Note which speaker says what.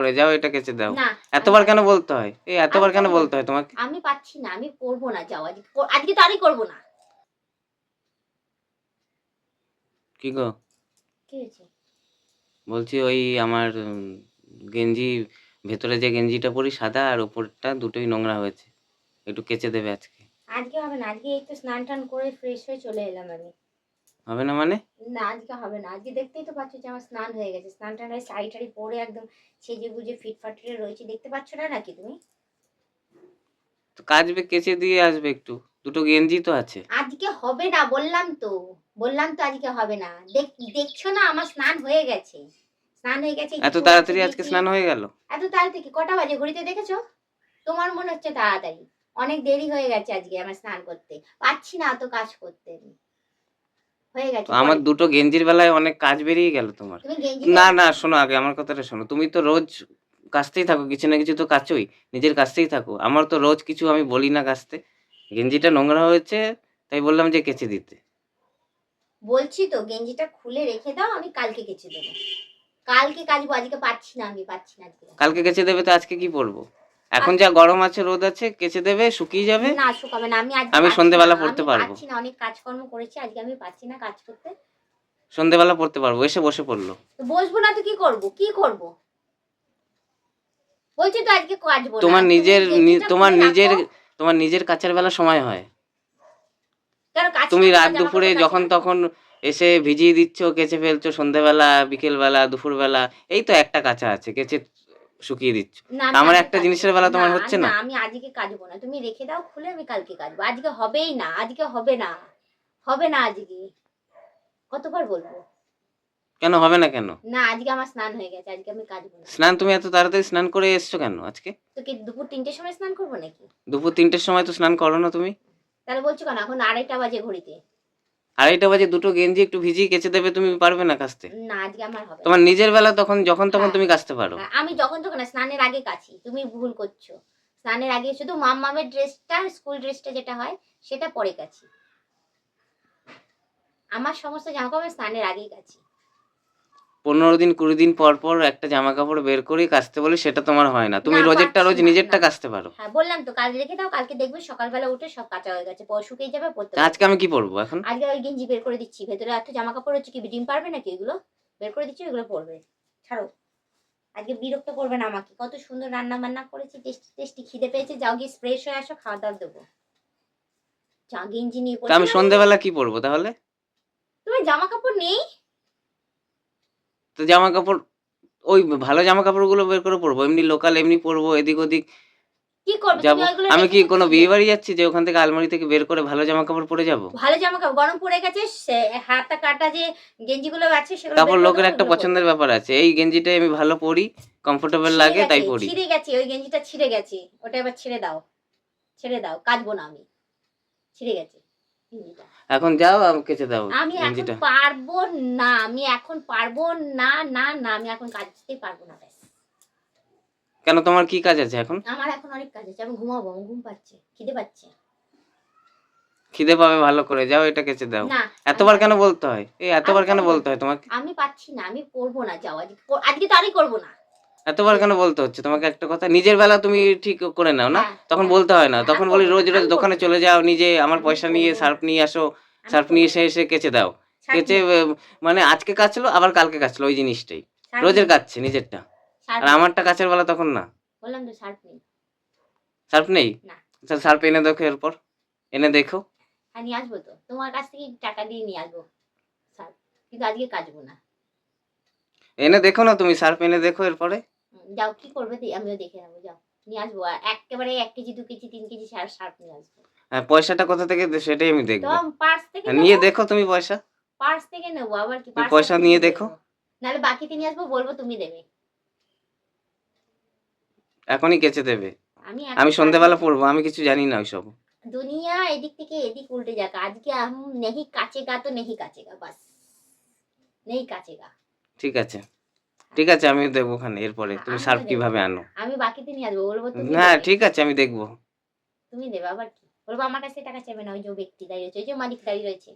Speaker 1: করে যাও, এটা কেচে দাও।
Speaker 2: না
Speaker 1: এতবার কেন বলতে হয়? এই এতবার কেন বলতে হয় তোমাকে?
Speaker 2: আমি পাচ্ছি না, আমি করবো না, যাও আজকে তো আরই করবো না।
Speaker 1: কি গো?
Speaker 2: কি হয়েছে?
Speaker 1: বলছি ওই আমার গেঞ্জি, ভেতরে যে গেঞ্জিটা পরি সাদা আর উপরটা দুটোই নোংরা হয়েছে, একটু কেচে দেবে আজকে।
Speaker 2: আজকে হবে না, আজকে এই তো স্নান টান করে ফ্রেশ হয়ে চলে এলাম আমি।
Speaker 1: হবে না মানে?
Speaker 2: না আজকে হবে না, আজকে দেখতেই তো পাচ্ছ যে আমার স্নান হয়ে গেছে, স্নান টান হয়ে শাড়ি টাড়ি পরে একদম সেজে গুজে ফিটফাটে রয়েছে, দেখতে পাচ্ছ না নাকি তুমি?
Speaker 1: তো কাচবে, কেচে দিয়ে আসবে একটু, দুটো গেঞ্জি তো আছে।
Speaker 2: আজকে হবে না, বললাম তো আজকে হবে না। দেখছো না আমার স্নান হয়ে গেছে, স্নান হয়ে গেছে।
Speaker 1: এত তাড়াতাড়ি আজকে স্নান হয়ে গেল?
Speaker 2: এত তাড়াতাড়ি কি? কটা বাজে ঘড়িতে দেখেছো? তোমার মনে হচ্ছে তাড়াতাড়ি, অনেক দেরি হয়ে গেছে আজকে আমার স্নান করতে, পাচ্ছি না অত কাজ করতে। হয়ে গেছে
Speaker 1: আমার দুটো গেঞ্জির বেলায় অনেক কাজ বেরিয়ে গেল তোমার।
Speaker 2: তুমি গেঞ্জি
Speaker 1: না না, শোনো আগে আমার কথাটা শোনো। তুমি তো রোজ কাচতেই থাকো, কিছু না কিছু তো কাচোই, নিজের কাচতেই থাকো। আমার তো রোজ কিছু আমি বলি না কাচতে। গেঞ্জিটা নোংরা হয়েছে তাই বললাম যে কেচে দিতে।
Speaker 2: বলছি তো গেঞ্জিটা খুলে রেখে দাও, আমি কালকে কেচে দেবো। কালকে কাচবো, আজকে পাচ্ছি না, আমি পাচ্ছি না আজকে।
Speaker 1: কালকে কেচে দেবে তো আজকে কি পরবো? এখন যা গরম আছে, রোদ আছে, কেচে দেবে, শুকিয়ে যাবে।
Speaker 2: না শুকাবে না, আমি আজকে
Speaker 1: আমি সন্ধ্যেবেলা পরতে
Speaker 2: আমি
Speaker 1: পারবো।
Speaker 2: পাচ্ছি না, অনেক কাজকর্ম করেছি আজকে, আমি পাচ্ছি না কাজ করতে।
Speaker 1: সন্ধ্যেবেলা পরতে পারবো, এসে বসে পড়লো।
Speaker 2: তো বসবো না তো কি করব? কি করব? বলছি তো আজকে কাচবো না।
Speaker 1: তোমার নিজের তোমার
Speaker 2: খুলে
Speaker 1: নিজের
Speaker 2: রাখো।
Speaker 1: তোমার নিজের কাচার বেলা সময় হয়?
Speaker 2: কেন কাচি
Speaker 1: তুমি
Speaker 2: না?
Speaker 1: রাত
Speaker 2: তোমার জামা
Speaker 1: দুপুরে
Speaker 2: কাপড় কাচি
Speaker 1: যখন
Speaker 2: না?
Speaker 1: তখন এসে ভিজিয়ে দিচ্ছ, কেচে ফেলছো, সন্ধ্যেবেলা, বিকেলবেলা, দুপুরবেলা, এই তো একটা কাঁচা আছে, কেচে শুকিয়ে দিচ্ছ।
Speaker 2: না
Speaker 1: তা
Speaker 2: আমি
Speaker 1: আমার
Speaker 2: আজকে
Speaker 1: একটা
Speaker 2: কাচবো
Speaker 1: জিনিসের বেলা
Speaker 2: না,
Speaker 1: তোমার হচ্ছে
Speaker 2: না
Speaker 1: না?
Speaker 2: আমি আজকে কাচবো না, তুমি রেখে দাও খুলে, আমি কালকে কাচবো। আজকে হবেই না, আজকে হবে না, হবে না আজকে। কতবার বলবো?
Speaker 1: কেন হবে না কেন?
Speaker 2: না আজকে আমার স্নান হয়ে গেছে, আজকে আমি কাচবো না।
Speaker 1: স্নান, তুমি এত তাড়াতাড়ি স্নান করে এসছো কেন আজকে?
Speaker 2: তো কি দুপুর 3টের সময় স্নান করবো নাকি?
Speaker 1: দুপুর 3টের সময় তো স্নান করো না তুমি।
Speaker 2: তাহলে বলছো কেন এখন 2:30 বাজে ঘড়িতে?
Speaker 1: 2:30 বাজে দুটো গেঞ্জি একটু ভিজিয়ে কেচে দেবে, তুমি পারবে না কাচতে?
Speaker 2: না আজকে আমার হবে না।
Speaker 1: তোমার নিজের বেলা তখন যখন তখন
Speaker 2: হ্যাঁ,
Speaker 1: তুমি কাচতে পারো।
Speaker 2: হ্যাঁ, আমি যখন তখন না, স্নানের আগে কাচি, তুমি ভুল করছো। স্নানের আগে শুধু মাম্মামের ড্রেসটা, স্কুল ড্রেসটা যেটা হয় সেটা পরে কাচি। আমার সমস্ত জামা কাপড় স্নানের আগেই কাচি।
Speaker 1: 15 দিন 20 দিন পর পর একটা জামা কাপড় বের করে কাচতে বলে, সেটা তোমার হয় না। তুমি
Speaker 2: না
Speaker 1: রোজেরটা
Speaker 2: পাচ্ছি
Speaker 1: রোজ
Speaker 2: না,
Speaker 1: নিজেরটা
Speaker 2: না।
Speaker 1: কাচতে পারো।
Speaker 2: হ্যাঁ বললাম তো, কাল রেখে দাও, কালকে দেখবে সকালবেলা উঠে সব কাঁচা হয়ে গেছে, শুকিয়ে যাবে, পরতে
Speaker 1: তা
Speaker 2: পারবে।
Speaker 1: আজকে আমি কি পরবো এখন?
Speaker 2: আজকে ওই গেঞ্জি বের করে দিচ্ছি, ভেতরে এত জামা কাপড় হচ্ছে, কি ডিম পারবে নাকি? এগুলো বের করে দিচ্ছি, এগুলো পরবে। ছাড়ো, আজকে বিরক্ত করবে না আমাকে। কত সুন্দর রান্না বান্না করেছি, টেস্টি টেস্টি, খিদে পেয়েছে, যাও গিয়ে ফ্রেশ হয়ে আসো, খাওয়া দাওয়া দেবো। যা গেঞ্জি নিয়ে
Speaker 1: তা আমি
Speaker 2: পড়ছি।
Speaker 1: সন্ধ্যেবেলা কি পরবো তাহলে?
Speaker 2: তোমার জামা কাপড় নেই?
Speaker 1: তো জামা কাপড়, ওই ভালো জামা কাপড়গুলো বের করে পরবো, এমনি লোকাল এমনি পরবো, এদিক ওদিক
Speaker 2: কি করবে তুমি?
Speaker 1: যাবো।
Speaker 2: ওইগুলো
Speaker 1: আমি কি
Speaker 2: রেখেছো
Speaker 1: কোনো
Speaker 2: ছিঁড়ে?
Speaker 1: বিয়ে বাড়ি যাচ্ছি যে ওখান থেকে আলমারি থেকে বের করে ভালো জামা কাপড় পরে যাবো?
Speaker 2: ভালো জামা কাপড় গরম পড়ে গেছে, হাতা কাটা যে গেঞ্জিগুলো আছে সেগুলো বের
Speaker 1: তারপর
Speaker 2: করে
Speaker 1: লোকের
Speaker 2: দেবো,
Speaker 1: একটা
Speaker 2: ওইগুলো পরবে।
Speaker 1: পছন্দের ব্যাপার আছে, এই গেঞ্জিটাই আমি ভালো পরি, কমফোর্টেবল
Speaker 2: ছিঁড়ে
Speaker 1: লাগে তাই
Speaker 2: গেছে,
Speaker 1: পরি।
Speaker 2: ছিঁড়ে গেছে, ওই গেঞ্জিটা ছিঁড়ে গেছে, ওটা এবার ছেড়ে দাও, ছেড়ে দাও, কাচবো না আমি, ছিঁড়ে গেছে গেঞ্জিটা।
Speaker 1: এখন যাও, কেচে দাও
Speaker 2: আমি এখন
Speaker 1: গেঞ্জিটা।
Speaker 2: পারবো না, আমি এখন পারবো না, না না, আমি এখন কাচতেই পারবো না, ব্যাস।
Speaker 1: কেন, তোমার কি কাজ আছে এখন?
Speaker 2: আমার এখন অনেক কাজ আছে, আমি ঘুমাবো, আমার ঘুম পাচ্ছে, খিদে পাচ্ছে।
Speaker 1: খিদে পাবে ভালো করে, যাও এটা কেচে দাও।
Speaker 2: না
Speaker 1: এতবার কেন বলতে হয়? এই এতবার কেন বলতে হয় তোমাকে?
Speaker 2: আমি পাচ্ছি না, আমি করবো না, যাও আজকে, আজকে তো আরই করবো না।
Speaker 1: এতবার কেন বলতে হচ্ছে তোমাকে একটা কথা? নিজের বেলা তুমি ঠিক করে নাও না,
Speaker 2: হ্যাঁ,
Speaker 1: তখন
Speaker 2: হ্যাঁ,
Speaker 1: বলতে হয় না।
Speaker 2: হ্যাঁ,
Speaker 1: তখন
Speaker 2: আমি
Speaker 1: বলি
Speaker 2: করবো
Speaker 1: রোজ
Speaker 2: না,
Speaker 1: রোজ
Speaker 2: আমি
Speaker 1: দোকানে
Speaker 2: করবো না,
Speaker 1: চলে যাও, নিজে আমার
Speaker 2: আমি
Speaker 1: পয়সা নিয়ে
Speaker 2: করবো
Speaker 1: সার্ফ
Speaker 2: না,
Speaker 1: নিয়ে আসো,
Speaker 2: আমি
Speaker 1: সার্ফ নিয়ে
Speaker 2: করবো
Speaker 1: এসে
Speaker 2: না।
Speaker 1: এসে কেচে দাও।
Speaker 2: শার্ট
Speaker 1: কেচে
Speaker 2: নেই,
Speaker 1: মানে আজকে কাচলো আবার কালকে কাচলো, ওই জিনিসটাই
Speaker 2: শার্ট
Speaker 1: রোজের
Speaker 2: নেই,
Speaker 1: কাচ্ছে নিজেরটা।
Speaker 2: শার্ট
Speaker 1: আর
Speaker 2: নেই,
Speaker 1: আমারটা কাচের বেলা তখন না।
Speaker 2: বললাম তো শার্ট নেই।
Speaker 1: সার্ফ নেই?
Speaker 2: না।
Speaker 1: আচ্ছা, সার্ফ এনে দেখো, এরপর এনে দেখো।
Speaker 2: হ্যাঁ নিয়ে আসবো তো, তোমার কাছ থেকে টাকা দিয়ে নিয়ে আসবো শার্ট, কিন্তু আজকে কাচবো না।
Speaker 1: এনে দেখো না, তুমি সার্ফ এনে দেখো এরপরে।
Speaker 2: যাও কি করবে আমিও দেখে নেবো, যাও নিয়ে আসবো, আর একেবারে 1 কেজি 2 কেজি 3 কেজি শার্ট নিয়ে আসবো।
Speaker 1: হ্যাঁ, পয়সাটা কোথা থেকে সেটাই আমি
Speaker 2: তো
Speaker 1: দেখবো।
Speaker 2: পার্স থেকে
Speaker 1: হ্যাঁ, নিয়ে
Speaker 2: নেবো,
Speaker 1: দেখো তুমি পয়সা।
Speaker 2: পার্স থেকে নেবো, আবার কি
Speaker 1: তুমি
Speaker 2: পার্স
Speaker 1: পয়সা
Speaker 2: আছে
Speaker 1: নিয়ে
Speaker 2: তুমি
Speaker 1: দেখো।
Speaker 2: দেবো, নাহলে বাকিতে নিয়ে আসবো, বলবো তুমি দেবে।
Speaker 1: এখনই কেচে দেবে।
Speaker 2: আমি
Speaker 1: আমি
Speaker 2: এখন পারবো
Speaker 1: সন্ধ্যেবেলা
Speaker 2: না।
Speaker 1: পড়বো, আমি কিছু জানি না ওইসব।
Speaker 2: দুনিয়া এদিক থেকে এদিক উল্টে যাক, আজকে নেহি কাচেগা তো নেহি কাচেগা, বাস, নেই কাচেগা।
Speaker 1: ঠিক আছে, ঠিক আছে, আমি দেখবো ওখানে এরপরে
Speaker 2: হ্যাঁ
Speaker 1: তুমি
Speaker 2: আমিও
Speaker 1: সার্ফ
Speaker 2: দেবো,
Speaker 1: কিভাবে আনো।
Speaker 2: আমি বাকিতে নিয়ে আসবো, বলবো তুমি
Speaker 1: হ্যাঁ
Speaker 2: দেবে,
Speaker 1: ঠিক আছে, আমি দেখবো।
Speaker 2: তুমি দেবে, আবার কি বলবো? আমার কাছে টাকা চাইবে না, ওই যে ব্যক্তি দাঁড়িয়ে রয়েছে, ওই যে মালিক দাঁড়িয়ে রয়েছে,